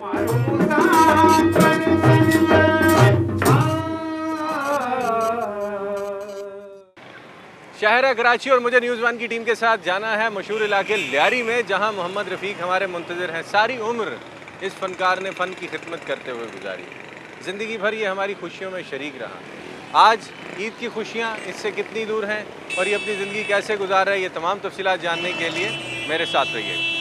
शहर है कराची और मुझे न्यूज़ वन की टीम के साथ जाना है मशहूर इलाके लियारी में, जहां मोहम्मद रफ़ीक हमारे मुंतज़िर हैं। सारी उम्र इस फ़नकार ने फ़न की खिदमत करते हुए गुजारी, ज़िंदगी भर ये हमारी खुशियों में शरीक रहा। आज ईद की खुशियाँ इससे कितनी दूर हैं और ये अपनी ज़िंदगी कैसे गुजार रहा है, ये तमाम तफसीलात जानने के लिए मेरे साथ रहिए।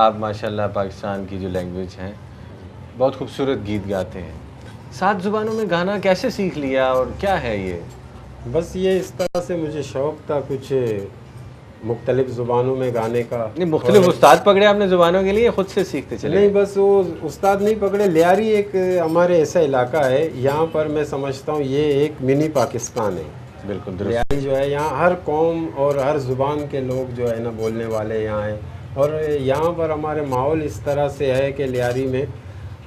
आप माशाल्लाह पाकिस्तान की जो लैंग्वेज हैं बहुत खूबसूरत गीत गाते हैं। 7 ज़ुबानों में गाना कैसे सीख लिया और क्या है ये? बस ये इस तरह से मुझे शौक़ था कुछ मुख्तलिफ़ ज़ुबानों में गाने का। नहीं, मुख्तलिफ उस्ताद पकड़े आपने ज़ुबानों के लिए, खुद से सीखते चले? नहीं, बस वो उस्ताद नहीं पकड़े। लियारी एक हमारे ऐसा इलाका है, यहाँ पर मैं समझता हूँ ये एक मिनी पाकिस्तान है। बिल्कुल, लियारी जो है यहाँ हर कौम और हर ज़ुबान के लोग जो है ना बोलने वाले यहाँ हैं। और यहाँ पर हमारे माहौल इस तरह से है कि लियारी में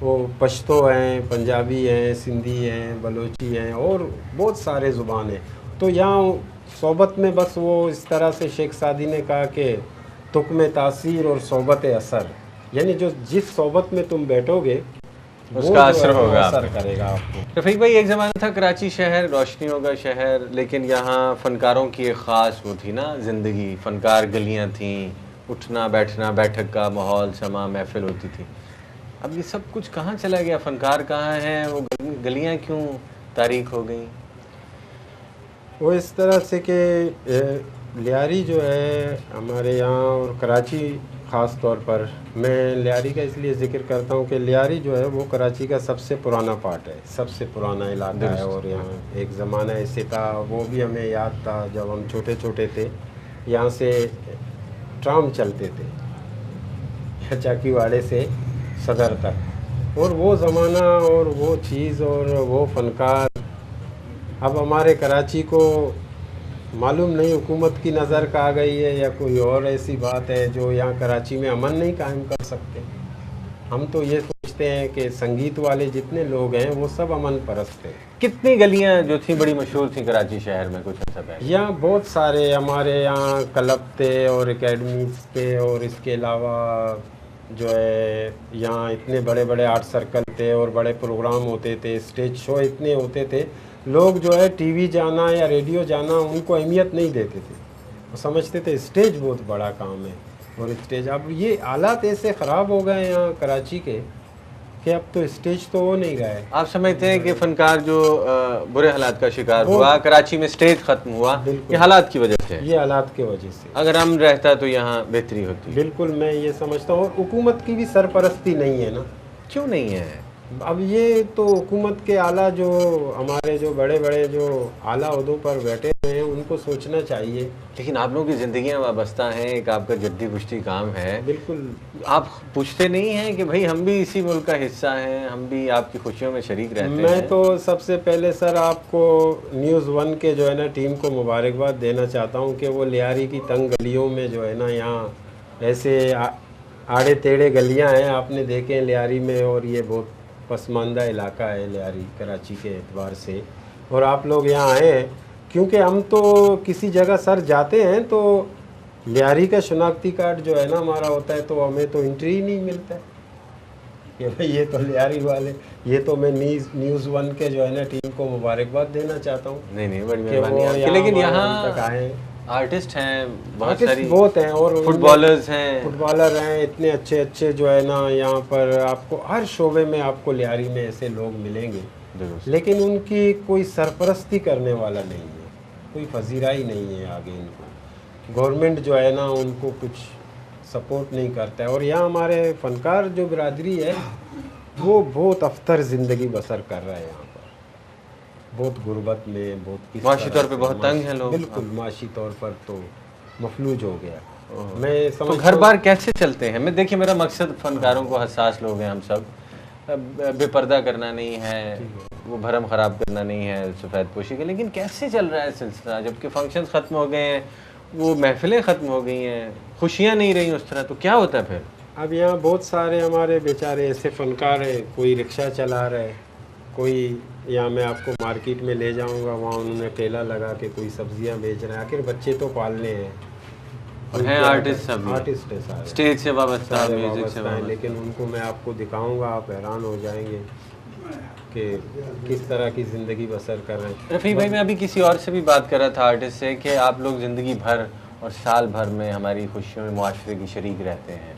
वो पश्तो हैं, पंजाबी हैं, सिंधी हैं, बलोची हैं और बहुत सारे ज़ुबान हैं। तो यहाँ सोबत में बस वो इस तरह से शेख सादी ने कहा कि तुक़्म तासीर और सोबत असर, यानी जो जिस सोबत में तुम बैठोगे उसका असर होगा, असर करेगा आपको। रफ़ीक भाई, एक ज़माना था कराची शहर रोशनियों का शहर, लेकिन यहाँ फ़नकारों की एक ख़ास वो थी ना ज़िंदगी। फ़नकार गलियाँ थीं, उठना बैठना, बैठक का माहौल, समा महफिल होती थी। अब ये सब कुछ कहाँ चला गया? फ़नकार कहाँ हैं? वो गलियाँ क्यों तारीख हो गई? वो इस तरह से कि लियारी जो है हमारे यहाँ और कराची ख़ास तौर पर, मैं लियारी का इसलिए ज़िक्र करता हूँ कि लियारी जो है वो कराची का सबसे पुराना पार्ट है, सबसे पुराना इलाका है। और यहाँ एक ज़माना ऐसे था, वो भी हमें याद था जब हम छोटे छोटे थे, यहाँ से ट्राम चलते थे चाकीवाड़े से सदर तक। और वो ज़माना और वो चीज़ और वो फ़नकार अब हमारे कराची को मालूम नहीं हुकूमत की नज़र का आ गई है या कोई और ऐसी बात है जो यहाँ कराची में अमन नहीं कायम कर सकते। हम तो ये सोचते हैं कि संगीत वाले जितने लोग हैं वो सब अमन परस्त हैं। कितनी गलियाँ जो थी बड़ी मशहूर थी कराची शहर में कुछ ऐसा पहले? यहाँ बहुत सारे हमारे यहाँ क्लब थे और एकेडमीज थे, और इसके अलावा जो है यहाँ इतने बड़े बड़े आर्ट सर्कल थे और बड़े प्रोग्राम होते थे, स्टेज शो इतने होते थे। लोग जो है टीवी जाना या रेडियो जाना उनको अहमियत नहीं देते थे, वो समझते थे स्टेज बहुत बड़ा काम है। और स्टेज, अब ये हालात ऐसे ख़राब हो गए यहाँ कराची के कि अब तो स्टेज तो हो नहीं गए। आप समझते हैं कि फ़नकार जो बुरे हालात का शिकार हुआ, कराची में स्टेज ख़त्म हुआ, ये हालात की वजह से? ये हालात की वजह से। अगर हम रहता तो यहाँ बेहतरी होती। बिल्कुल, मैं ये समझता हूँ। और हुकूमत की भी सरपरस्ती नहीं है ना। क्यों नहीं है? अब ये तो हुकूमत के आला जो हमारे जो बड़े बड़े जो आला ओहदों पर बैठे हुए हैं उनको सोचना चाहिए। लेकिन आप लोगों की ज़िंदगियाँ वाबस्ता हैं, एक आपका जद्दी पुश्ती काम है। बिल्कुल, आप पूछते नहीं हैं कि भाई हम भी इसी मुल्क का हिस्सा हैं, हम भी आपकी खुशियों में शरीक रहते हैं? मैं तो सबसे पहले सर आपको न्यूज़ वन के जो है ना टीम को मुबारकबाद देना चाहता हूँ कि वो लियारी की तंग गलियों में जो है ना यहाँ ऐसे आड़े टेढ़े गलियाँ हैं, आपने देखे हैं लियारी में। और ये बहुत पसमानदा इलाका है लियारी कराची के एतबार से। और आप लोग यहाँ आए हैं क्योंकि हम तो किसी जगह सर जाते हैं तो लियारी का शनाख्ती कार्ड जो है ना हमारा होता है, तो हमें तो एंट्री ही नहीं मिलता है कि भाई ये तो लियारी वाले। ये तो मैं न्यूज़ वन के जो है ना टीम को मुबारकबाद देना चाहता हूँ। नहीं, बड़ी मेहरबानी आपकी। लेकिन यहाँ तक आए आर्टिस्ट हैं, बहुत सारी बहुत हैं, और फुटबॉलर्स हैं, फुटबॉलर हैं, इतने अच्छे अच्छे जो है ना यहाँ पर आपको हर शोबे में आपको लियारी में ऐसे लोग मिलेंगे। लेकिन उनकी कोई सरपरस्ती करने वाला नहीं है, कोई फजीराई नहीं है आगे इनको। गवर्नमेंट जो है ना उनको कुछ सपोर्ट नहीं करता है। और यहाँ हमारे फ़नकार जो बिरादरी है वो बहुत अफ्तर ज़िंदगी बसर कर रहा है यहाँ पर, बहुत गुर्बत में, बहुत माशी तौर पे बहुत तंग हैं लोग। बिल्कुल, माशी तौर पर तो मफलूज हो गया। मैं तो घर बार कैसे चलते हैं? मैं देखिए, मेरा मकसद फनकारों को, हसास लोग हैं हम सब, बेपर्दा करना नहीं है, वो भरम ख़राब करना नहीं है सफ़ेद पोशी के, लेकिन कैसे चल रहा है सिलसिला? जबकि फंक्शंस ख़त्म हो गए हैं, वो महफिलें ख़त्म हो गई हैं, खुशियाँ नहीं रही उस तरह, तो क्या होता है फिर? अब यहाँ बहुत सारे हमारे बेचारे ऐसे फ़नकार हैं, कोई रिक्शा चला रहे, कोई या मैं आपको मार्केट में ले जाऊंगा, वहाँ उन्होंने ठेला लगा के कोई सब्जियां बेच रहे हैं। आखिर बच्चे तो पालने हैं और हैं आर्टिस्ट, सब आर्टिस्ट है सारे, स्टेज से वाबस्ता, म्यूजिक से वाबस्ता, लेकिन उनको मैं आपको दिखाऊंगा, आप हैरान हो जाएंगे कि किस तरह की ज़िंदगी बसर कर रहे हैं। रफ़ीक भाई, मैं अभी किसी और से भी बात कर रहा था, आर्टिस्ट से, कि आप लोग ज़िंदगी भर और साल भर में हमारी खुशियों में मुआशरे की शरीक रहते हैं,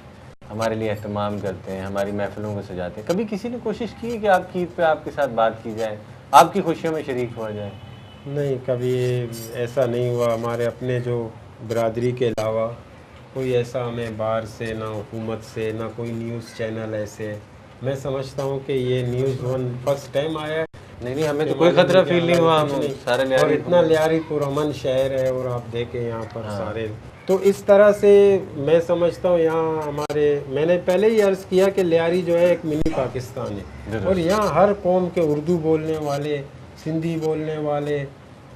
हमारे लिए एहतमाम करते हैं, हमारी महफिलों को सजाते हैं। कभी किसी ने कोशिश की है कि आपकी ईद पे आपके साथ बात की जाए, आपकी खुशियों में शरीक हुआ जाए? नहीं, कभी ऐसा नहीं हुआ। हमारे अपने जो बिरादरी के अलावा कोई ऐसा हमें बाहर से, ना हुकूमत से, ना कोई न्यूज़ चैनल ऐसे। मैं समझता हूँ कि ये न्यूज़ वन फर्स्ट टाइम आया है। नहीं, हमें तो कोई खतरा फील नहीं हुआ, हम सारे लियारी, और इतना लियारी पुरअमन शहर है, और आप देखें यहाँ पर सारे, तो इस तरह से मैं समझता हूँ यहाँ हमारे, मैंने पहले ही अर्ज़ किया कि लियारी जो है एक मिनी पाकिस्तान है, और यहाँ हर कौम के उर्दू बोलने वाले, सिंधी बोलने वाले,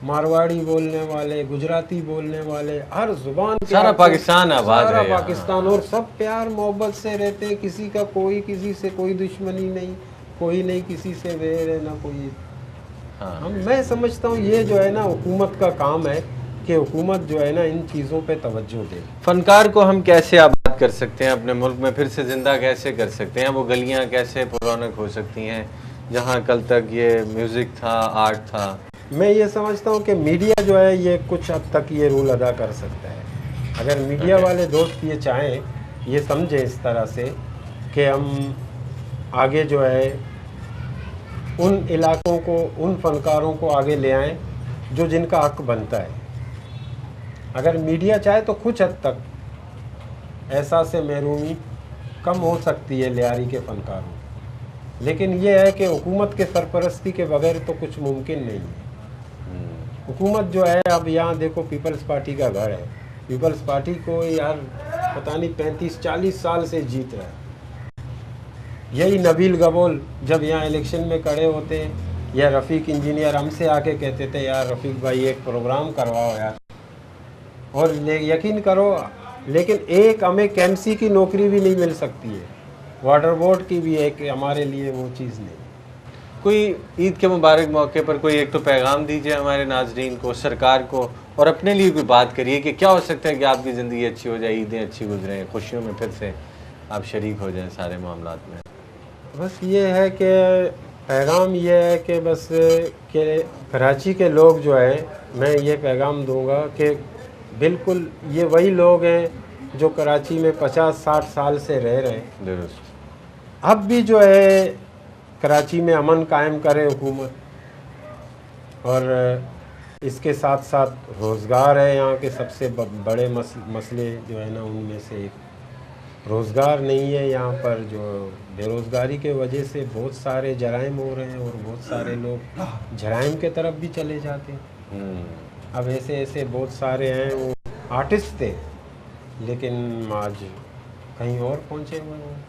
मारवाड़ी बोलने वाले, गुजराती बोलने वाले, हर जुबान के सारा पाकिस्तान आबाद है, सारा पाकिस्तान, और सब प्यार मोहब्बत से रहते हैं। किसी का कोई किसी से कोई दुश्मनी नहीं, कोई नहीं किसी से वेर है, ना कोई। मैं समझता हूँ ये जो है ना हुकूमत का काम है कि हुकूमत जो है ना इन चीज़ों पे तवज्जो दे। फनकार को हम कैसे आबाद कर सकते हैं, अपने मुल्क में फिर से ज़िंदा कैसे कर सकते हैं? वो गलियाँ कैसे पुरौनक हो सकती हैं जहाँ कल तक ये म्यूज़िक था, आर्ट था? मैं ये समझता हूँ कि मीडिया जो है ये कुछ हद तक ये रोल अदा कर सकता है। अगर मीडिया वाले दोस्त ये चाहें, ये समझें इस तरह से कि हम आगे जो है उन इलाकों को, उन फनकारों को आगे ले आएँ जो जिनका हक बनता है। अगर मीडिया चाहे तो कुछ हद तक एहसास महरूमी कम हो सकती है लियारी के फनकारों, लेकिन यह है कि हुकूमत के सरपरस्ती के बगैर तो कुछ मुमकिन नहीं है। हुकूमत जो है, अब यहाँ देखो पीपल्स पार्टी का घर है, पीपल्स पार्टी को यार पता नहीं 35-40 साल से जीत रहा है। यही नबील गबोल जब यहाँ इलेक्शन में खड़े होते हैं, या रफ़ीक इंजीनियर हमसे आके कहते थे यार रफ़ीक भाई एक प्रोग्राम करवाओ यार, और यकीन करो, लेकिन एक हमें केएमसी की नौकरी भी नहीं मिल सकती है, वाटर बोर्ड की भी एक हमारे लिए वो चीज़ नहीं। कोई ईद के मुबारक मौके पर कोई एक तो पैगाम दीजिए हमारे नाजरीन को, सरकार को, और अपने लिए भी बात करिए कि क्या हो सकता है कि आपकी ज़िंदगी अच्छी हो जाए, ईदें अच्छी गुजरें, खुशियों में फिर से आप शरीक हो जाएं सारे मामलात में। बस ये है कि पैगाम ये है कि बस कि कराची के लोग जो है, मैं ये पैगाम दूंगा कि बिल्कुल ये वही लोग हैं जो कराची में 50-60 साल से रह रहे हैं। दुरुस्त। अब भी जो है कराची में अमन कायम करे हुकूमत, और इसके साथ साथ रोज़गार है यहाँ के सबसे बड़े मसले जो है ना, उनमें से एक रोज़गार नहीं है यहाँ पर। जो बेरोज़गारी के वजह से बहुत सारे जराइम हो रहे हैं, और बहुत सारे लोग जराइम के तरफ भी चले जाते हैं। अब ऐसे ऐसे बहुत सारे हैं, वो आर्टिस्ट थे लेकिन आज कहीं और पहुँचे हुए हैं।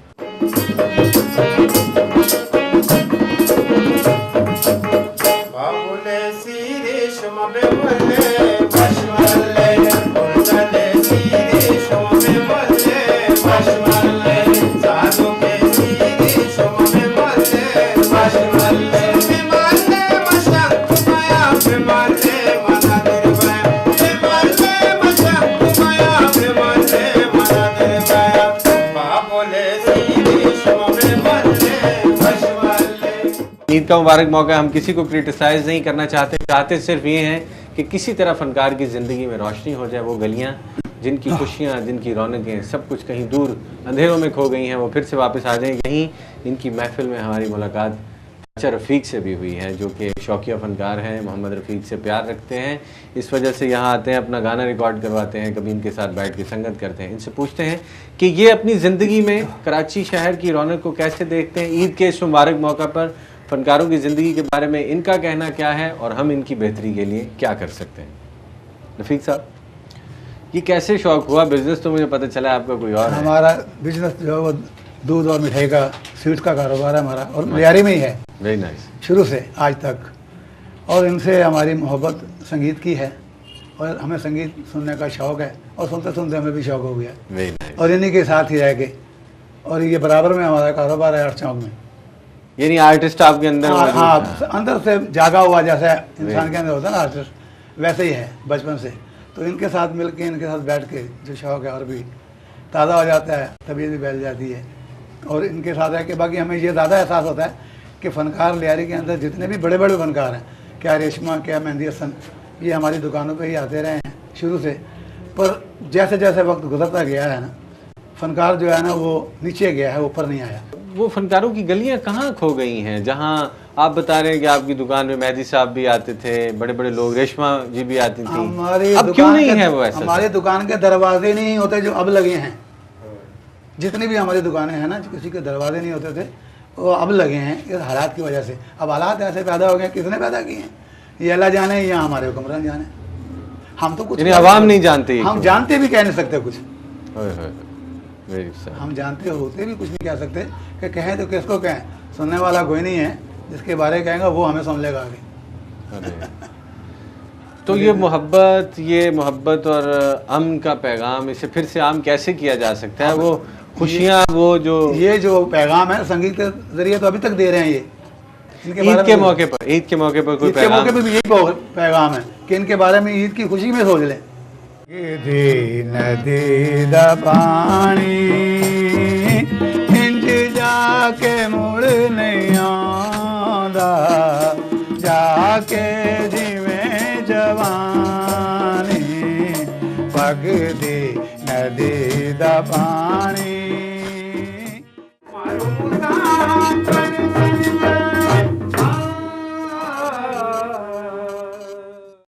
ईद का मुबारक मौका, हम किसी को क्रिटिसाइज़ नहीं करना चाहते सिर्फ ये हैं कि किसी तरह फ़नकार की ज़िंदगी में रोशनी हो जाए। वो गलियाँ जिनकी खुशियाँ, जिनकी रौनकें सब कुछ कहीं दूर अंधेरों में खो गई हैं, वो फिर से वापस आ जाएं। यहीं इनकी महफिल में हमारी मुलाकात चाचा रफ़ीक से भी हुई है, जो कि शौकिया फ़नकार हैं, मोहम्मद रफ़ीक से प्यार रखते हैं, इस वजह से यहाँ आते हैं, अपना गाना रिकॉर्ड करवाते हैं, कभी इनके साथ बैठ के संगत करते हैं। इनसे पूछते हैं कि ये अपनी ज़िंदगी में कराची शहर की रौनक को कैसे देखते हैं, ईद के इस मुबारक मौका पर फ़नकारों की ज़िंदगी के बारे में इनका कहना क्या है, और हम इनकी बेहतरी के लिए क्या कर सकते हैं। रफ़ीक साहब, ये कैसे शौक हुआ? बिजनेस तो मुझे पता चला आपका कोई और है। हमारा बिजनेस जो है वो दूध और मिठाई का, स्वीट्स का कारोबार है हमारा, और लियारी में ही है वेरी नाइस। शुरू से आज तक। और इनसे हमारी मोहब्बत संगीत की है, और हमें संगीत सुनने का शौक़ है, और सुनते सुनते हमें भी शौक़ हो गया, वेरी नाइस। और इन्हीं के साथ ही रह के, और ये बराबर में हमारा कारोबार है 8 चौक में। यानी आर्टिस्ट आपके अंदर मौजूद हाँ, था। अंदर से जागा हुआ, जैसे इंसान के अंदर होता है ना आर्टिस्ट, वैसे ही है बचपन से। तो इनके साथ मिल के, इनके साथ बैठ के जो शौक़ है और भी ताज़ा हो जाता है, तबीयत भी बैठ जाती है। और इनके साथ है कि बाकी हमें ये ज़्यादा एहसास होता है कि फ़नकार लियारी के अंदर जितने भी बड़े बड़े फ़नकार हैं, क्या रेशमा, क्या मेहंदी हसन, ये हमारी दुकानों पे ही आते रहे हैं शुरू से। पर जैसे जैसे वक्त गुजरता गया है ना, फ़नकार जो है ना वो नीचे गया है, ऊपर नहीं आया। वो फनकारों की गलियां कहाँ खो गई हैं? जहाँ आप बता रहे हैं कि आपकी दुकान में मेहदी साहब भी आते थे, बड़े बड़े लोग, रेशमा जी भी आती थी, हमारी अब क्यों नहीं है वो ऐसा? हमारी दुकान के दरवाजे नहीं होते जो अब लगे हैं। जितनी भी हमारी दुकानें हैं ना, किसी के दरवाजे नहीं होते थे, वो अब लगे हैं इस हालात की वजह से। अब हालात ऐसे पैदा हो गए, किसने पैदा किए हैं? ये अल्लाह जाने या हमारे हुक्मरान जाने। हम तो कुछ आवाम नहीं जानती, हम जानते भी कह नहीं सकते कुछ। वेरी हम जानते होते भी कुछ नहीं कह सकते, कि कहें तो किसको कहें, सुनने वाला कोई नहीं है। जिसके बारे में कहेंगे वो हमें सुन लेगा आगे। तो ये मोहब्बत और अमन का पैगाम, इसे फिर से आम कैसे किया जा सकता है? वो खुशियाँ, वो जो पैगाम है संगीत के जरिए तो अभी तक दे रहे हैं। ये ईद के मौके पर कोई ईद के मौके पर भी यही पैगाम है कि इनके बारे में ईद की खुशी में सोच लें। नदी दा पानी इंज जाके मुड़ नहीं आंदा, जाके जिवें जवानी पगदी नदी दा पानी।